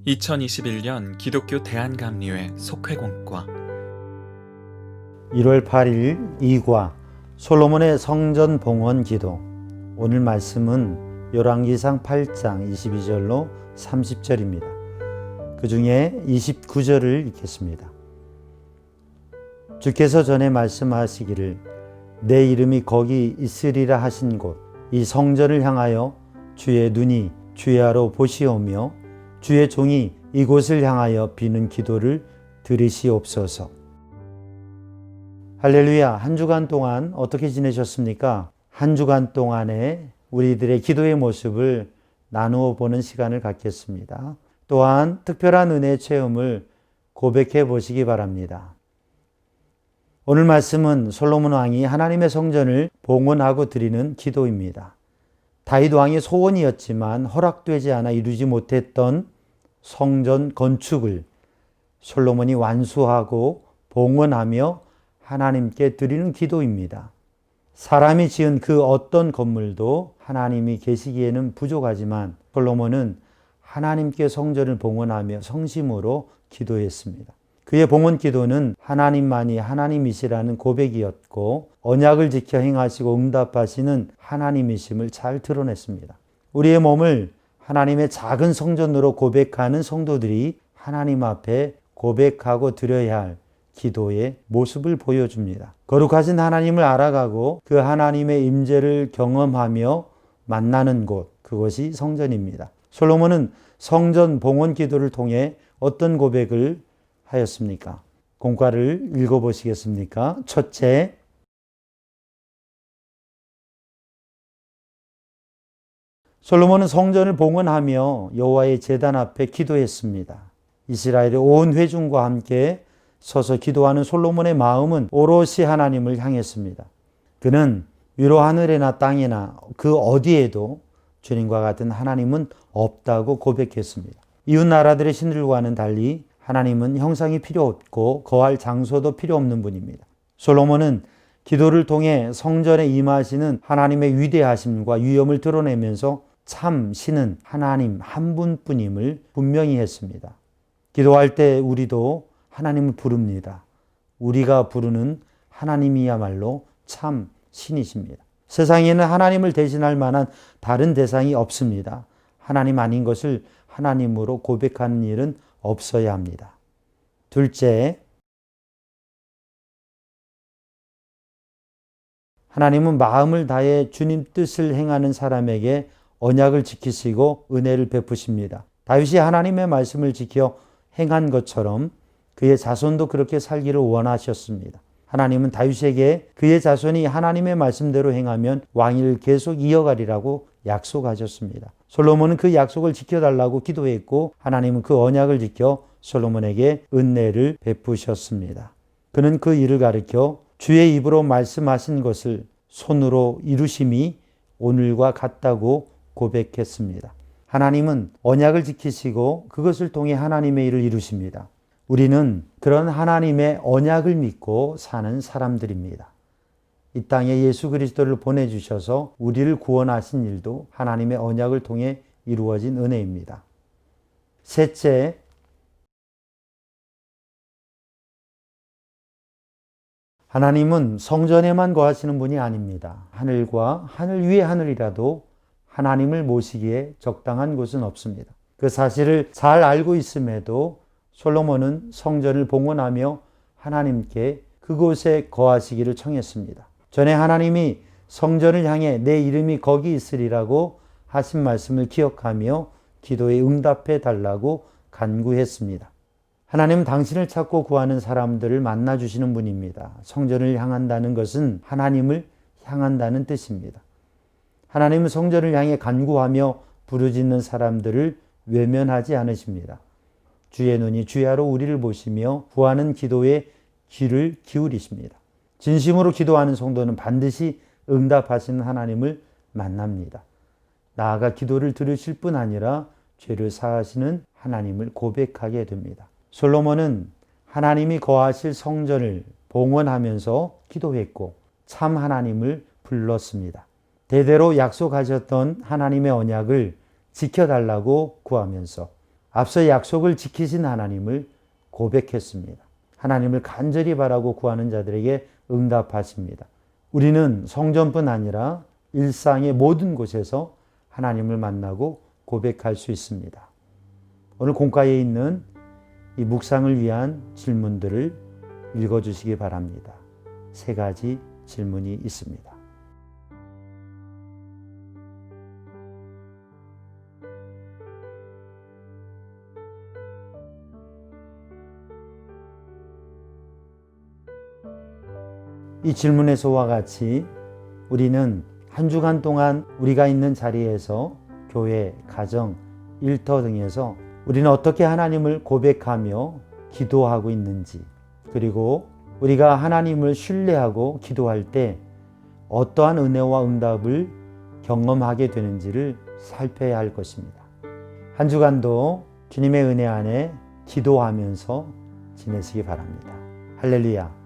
2021년 기독교 대한감리회 속회공과 1월 8일 2과 솔로몬의 성전 봉헌 기도. 오늘 말씀은 열왕기상 8장 22절로 30절입니다. 그 중에 29절을 읽겠습니다. 주께서 전에 말씀하시기를 내 이름이 거기 있으리라 하신 곳 이 성전을 향하여 주의 눈이 주야로 보시오며 주의 종이 이곳을 향하여 비는 기도를 들으시옵소서. 할렐루야. 한 주간 동안 어떻게 지내셨습니까? 한 주간 동안에 우리들의 기도의 모습을 나누어 보는 시간을 갖겠습니다. 또한 특별한 은혜의 체험을 고백해 보시기 바랍니다. 오늘 말씀은 솔로몬 왕이 하나님의 성전을 봉헌하고 드리는 기도입니다. 다윗 왕의 소원이었지만 허락되지 않아 이루지 못했던 성전 건축을 솔로몬이 완수하고 봉헌하며 하나님께 드리는 기도입니다. 사람이 지은 그 어떤 건물도 하나님이 계시기에는 부족하지만 솔로몬은 하나님께 성전을 봉헌하며 성심으로 기도했습니다. 그의 봉헌 기도는 하나님만이 하나님이시라는 고백이었고 언약을 지켜 행하시고 응답하시는 하나님이심을 잘 드러냈습니다. 우리의 몸을 하나님의 작은 성전으로 고백하는 성도들이 하나님 앞에 고백하고 드려야 할 기도의 모습을 보여줍니다. 거룩하신 하나님을 알아가고 그 하나님의 임재를 경험하며 만나는 곳, 그것이 성전입니다. 솔로몬은 성전 봉헌 기도를 통해 어떤 고백을 하였습니까? 공과를 읽어보시겠습니까? 첫째, 솔로몬은 성전을 봉헌하며 여호와의 제단 앞에 기도했습니다. 이스라엘의 온 회중과 함께 서서 기도하는 솔로몬의 마음은 오롯이 하나님을 향했습니다. 그는 위로 하늘에나 땅에나 그 어디에도 주님과 같은 하나님은 없다고 고백했습니다. 이웃 나라들의 신들과는 달리 하나님은 형상이 필요 없고 거할 장소도 필요 없는 분입니다. 솔로몬은 기도를 통해 성전에 임하시는 하나님의 위대하심과 위엄을 드러내면서 참 신은 하나님 한 분뿐임을 분명히 했습니다. 기도할 때 우리도 하나님을 부릅니다. 우리가 부르는 하나님이야말로 참 신이십니다. 세상에는 하나님을 대신할 만한 다른 대상이 없습니다. 하나님 아닌 것을 하나님으로 고백하는 일은 없어야 합니다. 둘째, 하나님은 마음을 다해 주님 뜻을 행하는 사람에게 언약을 지키시고 은혜를 베푸십니다. 다윗이 하나님의 말씀을 지켜 행한 것처럼 그의 자손도 그렇게 살기를 원하셨습니다. 하나님은 다윗에게 그의 자손이 하나님의 말씀대로 행하면 왕위를 계속 이어가리라고 약속하셨습니다. 솔로몬은 그 약속을 지켜달라고 기도했고 하나님은 그 언약을 지켜 솔로몬에게 은혜를 베푸셨습니다. 그는 그 일을 가리켜 주의 입으로 말씀하신 것을 손으로 이루심이 오늘과 같다고 고백했습니다. 하나님은 언약을 지키시고 그것을 통해 하나님의 일을 이루십니다. 우리는 그런 하나님의 언약을 믿고 사는 사람들입니다. 이 땅에 예수 그리스도를 보내주셔서 우리를 구원하신 일도 하나님의 언약을 통해 이루어진 은혜입니다. 셋째, 하나님은 성전에만 거하시는 분이 아닙니다. 하늘과 하늘 위의 하늘이라도 하나님을 모시기에 적당한 곳은 없습니다. 그 사실을 잘 알고 있음에도 솔로몬은 성전을 봉헌하며 하나님께 그곳에 거하시기를 청했습니다. 전에 하나님이 성전을 향해 내 이름이 거기 있으리라고 하신 말씀을 기억하며 기도에 응답해 달라고 간구했습니다. 하나님은 당신을 찾고 구하는 사람들을 만나주시는 분입니다. 성전을 향한다는 것은 하나님을 향한다는 뜻입니다. 하나님은 성전을 향해 간구하며 부르짖는 사람들을 외면하지 않으십니다. 주의 눈이 주야로 우리를 보시며 구하는 기도에 귀를 기울이십니다. 진심으로 기도하는 성도는 반드시 응답하시는 하나님을 만납니다. 나아가 기도를 들으실 뿐 아니라 죄를 사하시는 하나님을 고백하게 됩니다. 솔로몬은 하나님이 거하실 성전을 봉헌하면서 기도했고 참 하나님을 불렀습니다. 대대로 약속하셨던 하나님의 언약을 지켜달라고 구하면서 앞서 약속을 지키신 하나님을 고백했습니다. 하나님을 간절히 바라고 구하는 자들에게 응답하십니다. 우리는 성전뿐 아니라 일상의 모든 곳에서 하나님을 만나고 고백할 수 있습니다. 오늘 공과에 있는 이 묵상을 위한 질문들을 읽어주시기 바랍니다. 3가지 질문이 있습니다. 이 질문에서와 같이 우리는 한 주간 동안 우리가 있는 자리에서 교회, 가정, 일터 등에서 우리는 어떻게 하나님을 고백하며 기도하고 있는지, 그리고 우리가 하나님을 신뢰하고 기도할 때 어떠한 은혜와 응답을 경험하게 되는지를 살펴야 할 것입니다. 한 주간도 주님의 은혜 안에 기도하면서 지내시기 바랍니다. 할렐루야.